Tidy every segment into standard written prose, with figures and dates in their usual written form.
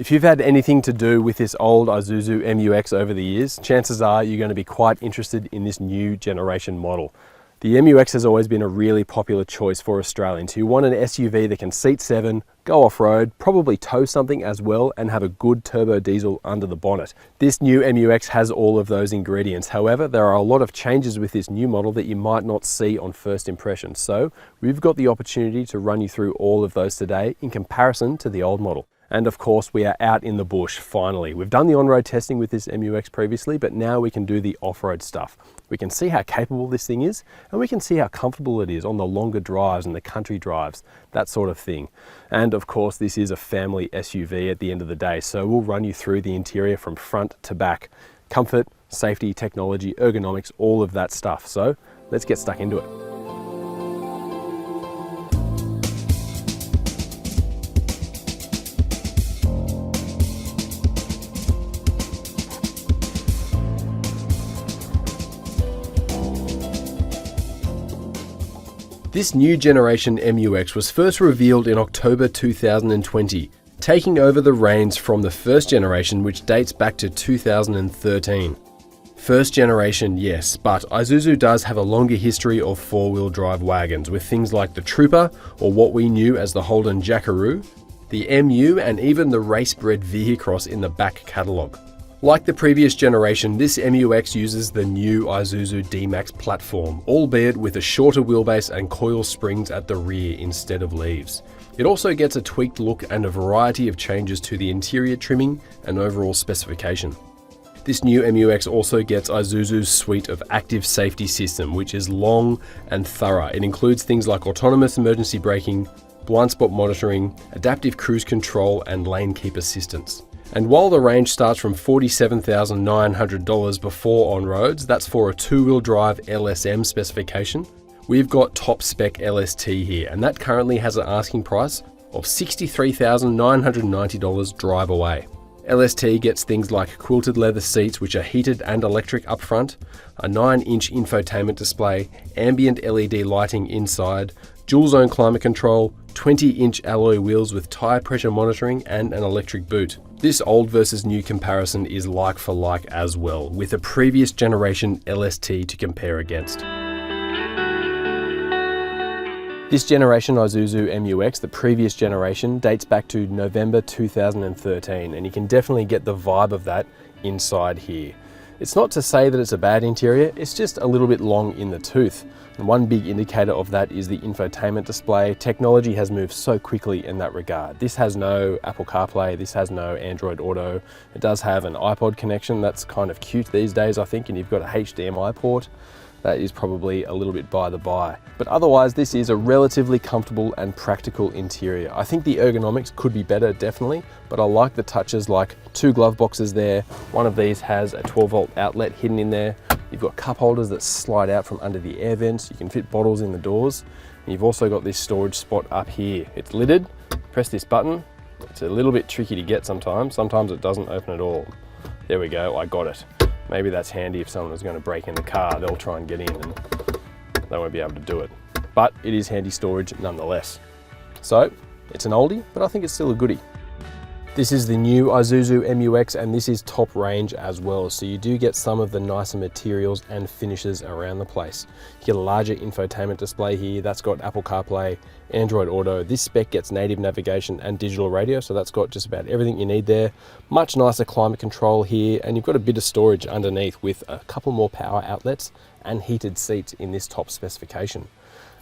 If you've had anything to do with this old Isuzu MUX over the years, chances are you're going to be quite interested in this new generation model. The MUX has always been a really popular choice for Australians who want an SUV that can seat 7, go off-road, probably tow something as well, and have a good turbo diesel under the bonnet. This new MUX has all of those ingredients. However, there are a lot of changes with this new model that you might not see on first impression. So we've got the opportunity to run you through all of those today in comparison to the old model. And of course, we are out in the bush, finally. We've done the on-road testing with this MUX previously, but now we can do the off-road stuff. We can see how capable this thing is, and we can see how comfortable it is on the longer drives and the country drives, that sort of thing. And of course, this is a family SUV at the end of the day, so we'll run you through the interior from front to back. Comfort, safety, technology, ergonomics, all of that stuff. So let's get stuck into it. This new generation MUX was first revealed in October 2020, taking over the reins from the first generation, which dates back to 2013. First generation, yes, but Isuzu does have a longer history of four-wheel drive wagons with things like the Trooper, or what we knew as the Holden Jackaroo, the MU, and even the race-bred Vehicross in the back catalogue. Like the previous generation, this MUX uses the new Isuzu D-Max platform, albeit with a shorter wheelbase and coil springs at the rear instead of leaves. It also gets a tweaked look and a variety of changes to the interior trimming and overall specification. This new MUX also gets Isuzu's suite of active safety system, which is long and thorough. It includes things like autonomous emergency braking, blind spot monitoring, adaptive cruise control, and lane keep assistance. And while the range starts from $47,900 before on-roads, that's for a two-wheel drive LSM specification, we've got top spec LST here, and that currently has an asking price of $63,990 drive away. LST gets things like quilted leather seats, which are heated and electric up front, a 9-inch infotainment display, ambient LED lighting inside, dual zone climate control, 20-inch alloy wheels with tyre pressure monitoring, and an electric boot. This old versus new comparison is like for like as well, with a previous generation LST to compare against. This generation Isuzu MUX, the previous generation, dates back to November 2013, and you can definitely get the vibe of that inside here. It's not to say that it's a bad interior, it's just a little bit long in the tooth. And one big indicator of that is the infotainment display. Technology has moved so quickly in that regard. This has no Apple CarPlay, this has no Android Auto. It does have an iPod connection, that's kind of cute these days I think, and you've got a HDMI port. That is probably a little bit by the by. But otherwise, this is a relatively comfortable and practical interior. I think the ergonomics could be better, definitely, but I like the touches like 2 glove boxes there. One of these has a 12-volt outlet hidden in there. You've got cup holders that slide out from under the air vents. You can fit bottles in the doors. And you've also got this storage spot up here. It's lidded. Press this button. It's a little bit tricky to get sometimes. Sometimes it doesn't open at all. There we go, I got it. Maybe that's handy if someone is going to break in the car, they'll try and get in and they won't be able to do it. But it is handy storage nonetheless. So it's an oldie, but I think it's still a goodie. This is the new Isuzu MUX, and this is top range as well, so you do get some of the nicer materials and finishes around the place. You get a larger infotainment display here, that's got Apple CarPlay, Android Auto. This spec gets native navigation and digital radio, so that's got just about everything you need there. Much nicer climate control here, and you've got a bit of storage underneath with a couple more power outlets and heated seats in this top specification.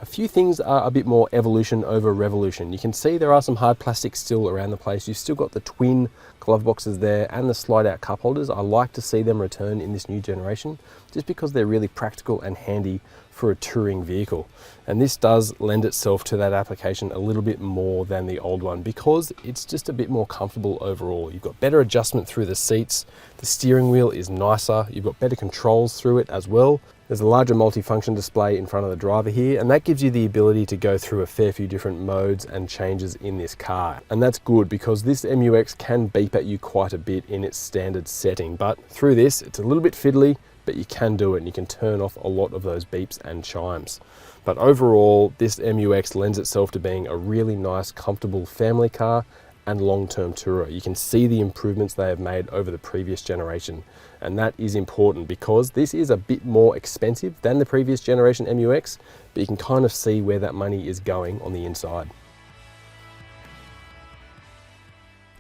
A few things are a bit more evolution over revolution. You can see there are some hard plastics still around the place. You've still got the twin glove boxes there and the slide out cup holders. I like to see them return in this new generation just because they're really practical and handy for a touring vehicle. And this does lend itself to that application a little bit more than the old one because it's just a bit more comfortable overall. You've got better adjustment through the seats. The steering wheel is nicer. You've got better controls through it as well. There's a larger multifunction display in front of the driver here, and that gives you the ability to go through a fair few different modes and changes in this car. And that's good because this MUX can beep at you quite a bit in its standard setting, but through this, it's a little bit fiddly, but you can do it and you can turn off a lot of those beeps and chimes. But overall, this MUX lends itself to being a really nice, comfortable family car and long-term tourer. You can see the improvements they have made over the previous generation, and that is important because this is a bit more expensive than the previous generation MUX, but you can kind of see where that money is going on the inside.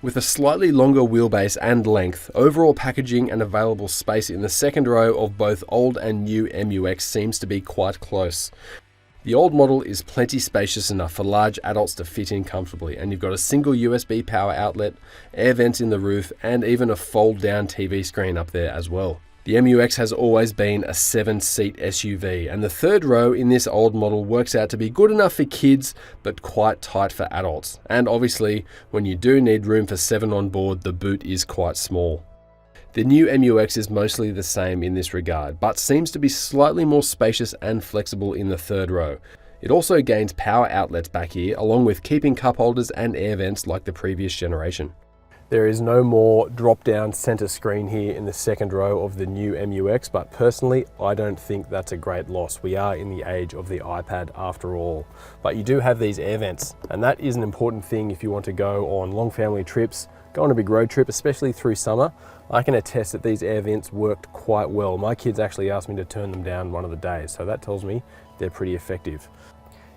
With a slightly longer wheelbase and length, overall packaging and available space in the second row of both old and new MUX seems to be quite close. The old model is plenty spacious enough for large adults to fit in comfortably, and you've got a single USB power outlet, air vents in the roof, and even a fold-down TV screen up there as well. The MUX has always been a 7-seat SUV, and the third row in this old model works out to be good enough for kids, but quite tight for adults. And obviously, when you do need room for 7 on board, the boot is quite small. The new MUX is mostly the same in this regard, but seems to be slightly more spacious and flexible in the third row. It also gains power outlets back here, along with keeping cup holders and air vents like the previous generation. There is no more drop-down center screen here in the second row of the new MUX, but personally, I don't think that's a great loss. We are in the age of the iPad after all. But you do have these air vents, and that is an important thing if you want to go on long family trips, go on a big road trip, especially through summer. I can attest that these air vents worked quite well. My kids actually asked me to turn them down one of the days, so that tells me they're pretty effective.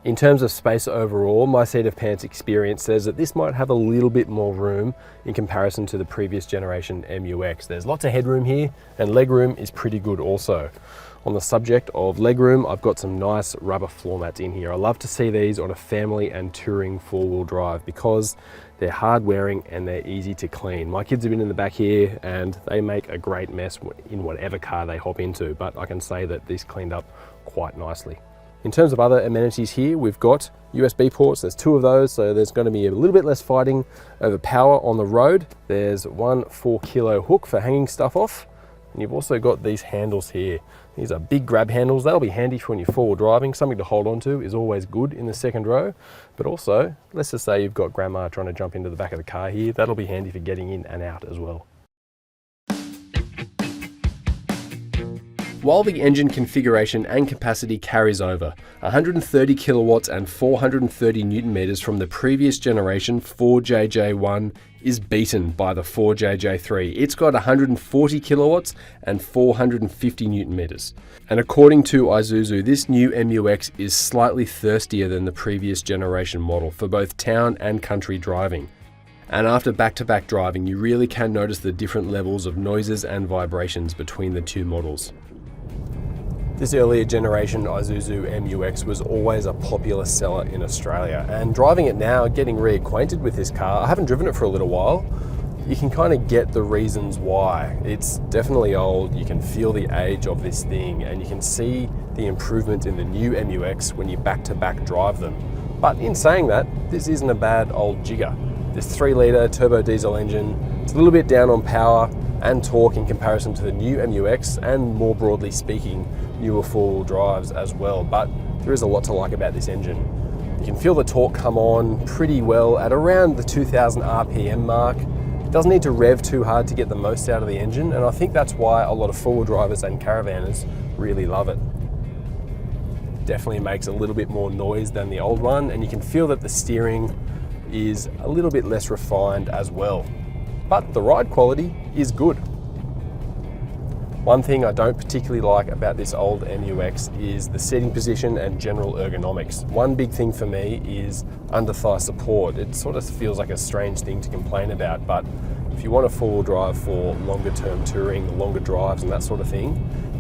In terms of space overall, my seat of pants experience says that this might have a little bit more room in comparison to the previous generation MUX. There's lots of headroom here, and legroom is pretty good also. On the subject of legroom, I've got some nice rubber floor mats in here. I love to see these on a family and touring four-wheel drive because they're hard wearing and they're easy to clean. My kids have been in the back here and they make a great mess in whatever car they hop into, but I can say that these cleaned up quite nicely. In terms of other amenities here, we've got USB ports. There's 2 of those, so there's going to be a little bit less fighting over power on the road. There's one 4-kilo hook for hanging stuff off. And you've also got these handles here. These are big grab handles. That'll be handy for when you're forward driving. Something to hold on to is always good in the second row. But also, let's just say you've got grandma trying to jump into the back of the car here. That'll be handy for getting in and out as well. While the engine configuration and capacity carries over, 130 kilowatts and 430 newton meters from the previous generation 4JJ1 is beaten by the 4JJ3. It's got 140 kilowatts and 450 newton meters. And according to Isuzu, this new MUX is slightly thirstier than the previous generation model for both town and country driving. And after back-to-back driving, you really can notice the different levels of noises and vibrations between the 2 models. This earlier generation Isuzu MUX was always a popular seller in Australia, and driving it now, getting reacquainted with this car, I haven't driven it for a little while, you can kind of get the reasons why. It's definitely old, you can feel the age of this thing, and you can see the improvement in the new MUX when you back-to-back drive them. But in saying that, this isn't a bad old jigger. This 3-litre turbo diesel engine, it's a little bit down on power and torque in comparison to the new MUX, and more broadly speaking, newer four-wheel drives as well, but there is a lot to like about this engine. You can feel the torque come on pretty well at around the 2000 RPM mark. It doesn't need to rev too hard to get the most out of the engine, and I think that's why a lot of four-wheel drivers and caravanners really love it. Definitely makes a little bit more noise than the old one, and you can feel that the steering is a little bit less refined as well. But the ride quality is good. One thing I don't particularly like about this old MUX is the seating position and general ergonomics. One big thing for me is under thigh support. It sort of feels like a strange thing to complain about, but if you want a four-wheel drive for longer term touring, longer drives and that sort of thing,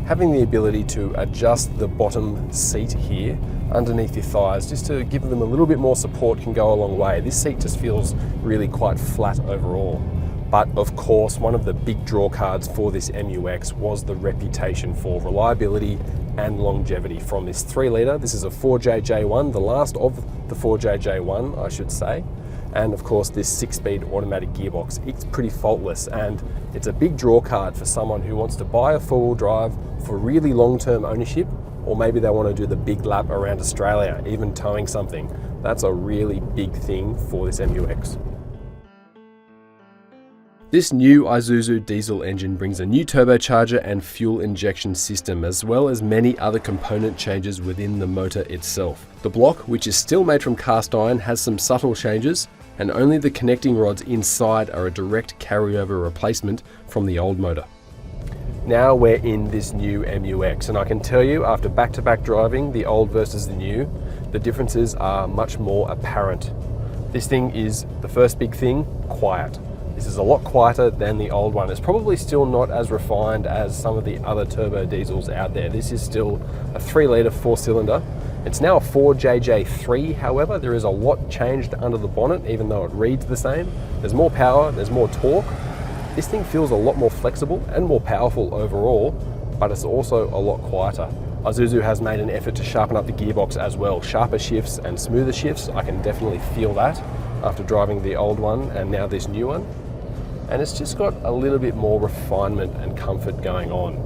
having the ability to adjust the bottom seat here underneath your thighs just to give them a little bit more support can go a long way. This seat just feels really quite flat overall. But of course, one of the big draw cards for this MUX was the reputation for reliability and longevity from this 3-litre. This is a 4JJ1, the last of the 4JJ1, I should say. And of course, this 6-speed automatic gearbox. It's pretty faultless, and it's a big draw card for someone who wants to buy a four-wheel drive for really long-term ownership, or maybe they want to do the big lap around Australia, even towing something. That's a really big thing for this MUX. This new Isuzu diesel engine brings a new turbocharger and fuel injection system, as well as many other component changes within the motor itself. The block, which is still made from cast iron, has some subtle changes, and only the connecting rods inside are a direct carryover replacement from the old motor. Now we're in this new MUX, and I can tell you after back-to-back driving, the old versus the new, the differences are much more apparent. This thing is, the first big thing, quiet. This is a lot quieter than the old one. It's probably still not as refined as some of the other turbo diesels out there. This is still a 3-litre 4-cylinder. It's now a 4JJ3, however. There is a lot changed under the bonnet, even though it reads the same. There's more power, there's more torque. This thing feels a lot more flexible and more powerful overall, but it's also a lot quieter. Isuzu has made an effort to sharpen up the gearbox as well. Sharper shifts and smoother shifts, I can definitely feel that after driving the old one and now this new one. And it's just got a little bit more refinement and comfort going on.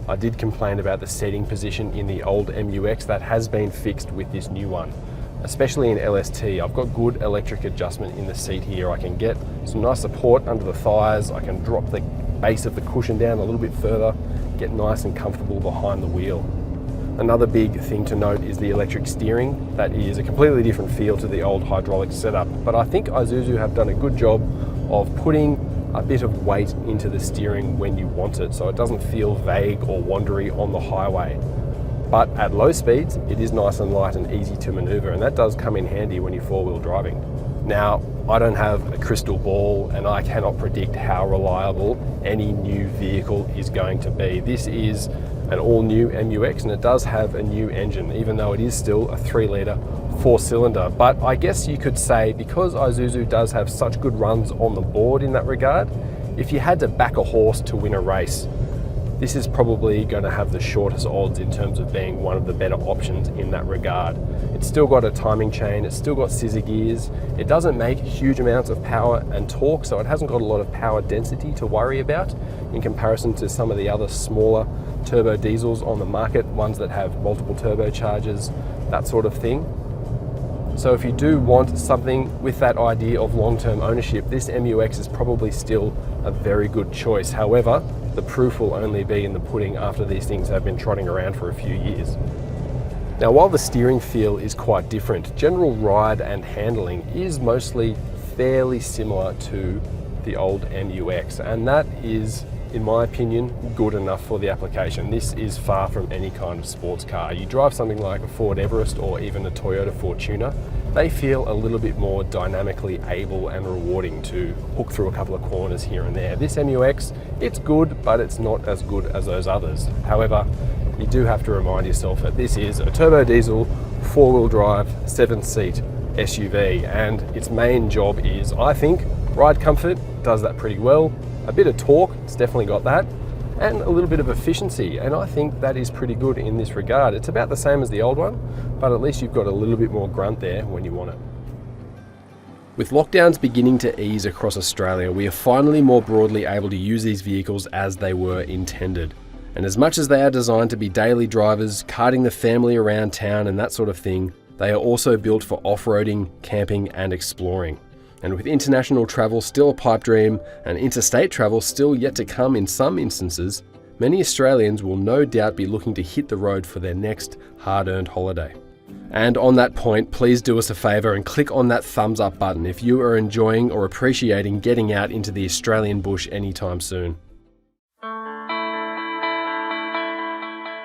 I did complain about the seating position in the old MUX. That has been fixed with this new one, especially in LST. I've got good electric adjustment in the seat here. I can get some nice support under the thighs. I can drop the base of the cushion down a little bit further, get nice and comfortable behind the wheel. Another big thing to note is the electric steering. That is a completely different feel to the old hydraulic setup, but I think Isuzu have done a good job of putting a bit of weight into the steering when you want it, so it doesn't feel vague or wandery on the highway. But at low speeds, it is nice and light and easy to maneuver, and that does come in handy when you're 4-wheel driving. Now, I don't have a crystal ball and I cannot predict how reliable any new vehicle is going to be. This is an all-new MUX and it does have a new engine, even though it is still a 3-litre 4-cylinder. But I guess you could say, because Isuzu does have such good runs on the board in that regard, if you had to back a horse to win a race, this is probably going to have the shortest odds in terms of being one of the better options in that regard. It's still got a timing chain, it's still got scissor gears, it doesn't make huge amounts of power and torque, so it hasn't got a lot of power density to worry about in comparison to some of the other smaller turbo diesels on the market, ones that have multiple turbochargers, that sort of thing. So if you do want something with that idea of long-term ownership, this MUX is probably still a very good choice. However, the proof will only be in the pudding after these things have been trotting around for a few years. Now, while the steering feel is quite different, general ride and handling is mostly fairly similar to the old MUX, and that is, in my opinion, good enough for the application. This is far from any kind of sports car. You drive something like a Ford Everest or even a Toyota Fortuner, they feel a little bit more dynamically able and rewarding to hook through a couple of corners here and there. This MUX, it's good, but it's not as good as those others. However, you do have to remind yourself that this is a turbo diesel, 4-wheel drive, 7-seat SUV, and its main job is, I think, ride comfort. Does that pretty well. A bit of torque, it's definitely got that, and a little bit of efficiency, and I think that is pretty good in this regard. It's about the same as the old one, but at least you've got a little bit more grunt there when you want it. With lockdowns beginning to ease across Australia, we are finally more broadly able to use these vehicles as they were intended. And as much as they are designed to be daily drivers, carting the family around town and that sort of thing, they are also built for off-roading, camping and exploring. And with international travel still a pipe dream and interstate travel still yet to come in some instances, many Australians will no doubt be looking to hit the road for their next hard-earned holiday. And on that point, please do us a favour and click on that thumbs up button if you are enjoying or appreciating getting out into the Australian bush anytime soon.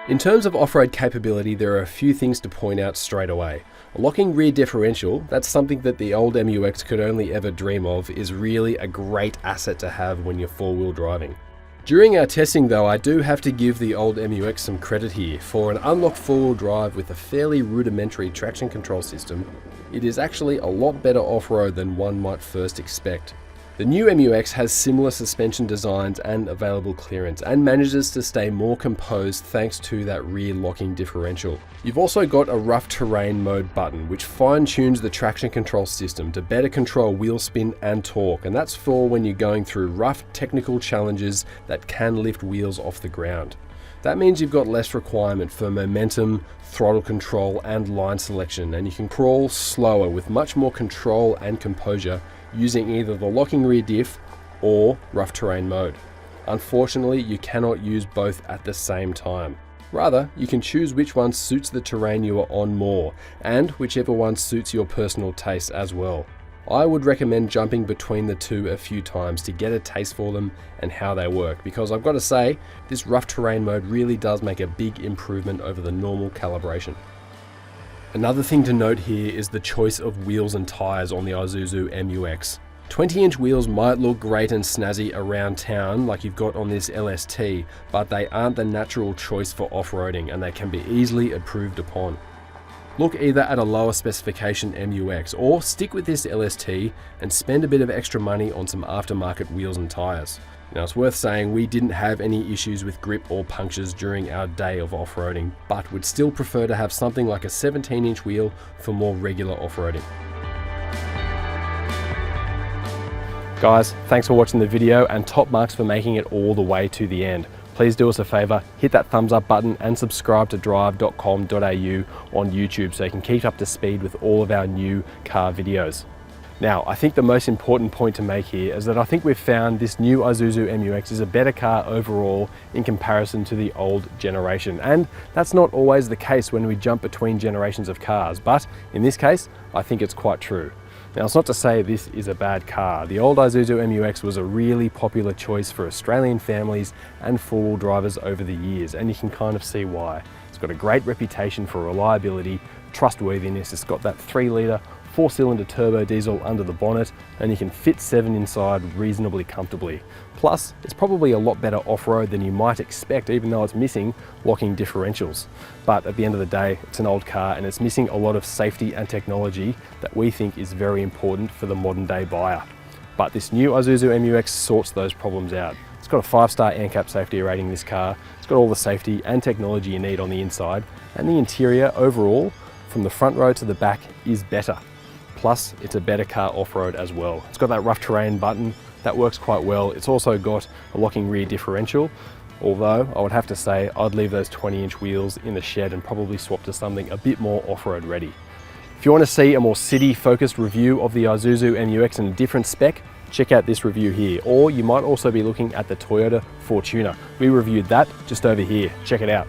In terms of off-road capability, there are a few things to point out straight away. A locking rear differential, that's something that the old MUX could only ever dream of, is really a great asset to have when you're 4-wheel driving. During our testing though, I do have to give the old MUX some credit here. For an unlocked 4-wheel drive with a fairly rudimentary traction control system, it is actually a lot better off-road than one might first expect. The new MUX has similar suspension designs and available clearance and manages to stay more composed thanks to that rear locking differential. You've also got a rough terrain mode button which fine-tunes the traction control system to better control wheel spin and torque, and that's for when you're going through rough technical challenges that can lift wheels off the ground. That means you've got less requirement for momentum, throttle control and line selection, and you can crawl slower with much more control and composure using either the locking rear diff or rough terrain mode. Unfortunately, you cannot use both at the same time. Rather, you can choose which one suits the terrain you are on more, and whichever one suits your personal taste as well. I would recommend jumping between the two a few times to get a taste for them and how they work, because I've got to say, this rough terrain mode really does make a big improvement over the normal calibration. Another thing to note here is the choice of wheels and tyres on the Isuzu MU-X. 20-inch wheels might look great and snazzy around town like you've got on this LST, but they aren't the natural choice for off-roading and they can be easily improved upon. Look either at a lower specification MU-X or stick with this LST and spend a bit of extra money on some aftermarket wheels and tyres. Now it's worth saying we didn't have any issues with grip or punctures during our day of off-roading, but would still prefer to have something like a 17-inch wheel for more regular off-roading. Guys, thanks for watching the video and top marks for making it all the way to the end. Please do us a favour, hit that thumbs up button and subscribe to Drive.com.au on YouTube so you can keep up to speed with all of our new car videos. Now, I think the most important point to make here is that I think we've found this new Isuzu MU-X is a better car overall in comparison to the old generation. And that's not always the case when we jump between generations of cars, but in this case, I think it's quite true. Now, it's not to say this is a bad car. The old Isuzu MU-X was a really popular choice for Australian families and four-wheel drivers over the years, and you can kind of see why. It's got a great reputation for reliability, trustworthiness. It's got that 3-litre, 4-cylinder turbo diesel under the bonnet, and you can fit 7 inside reasonably comfortably. Plus, it's probably a lot better off-road than you might expect, even though it's missing locking differentials. But at the end of the day, it's an old car and it's missing a lot of safety and technology that we think is very important for the modern day buyer. But this new Isuzu MU-X sorts those problems out. It's got a 5-star ANCAP safety rating, this car. It's got all the safety and technology you need on the inside, and the interior overall, from the front row to the back, is better. Plus, it's a better car off-road as well. It's got that rough terrain button, that works quite well. It's also got a locking rear differential, although I would have to say I'd leave those 20-inch wheels in the shed and probably swap to something a bit more off-road ready. If you want to see a more city-focused review of the Isuzu MU-X in a different spec, check out this review here, or you might also be looking at the Toyota Fortuner. We reviewed that just over here. Check it out.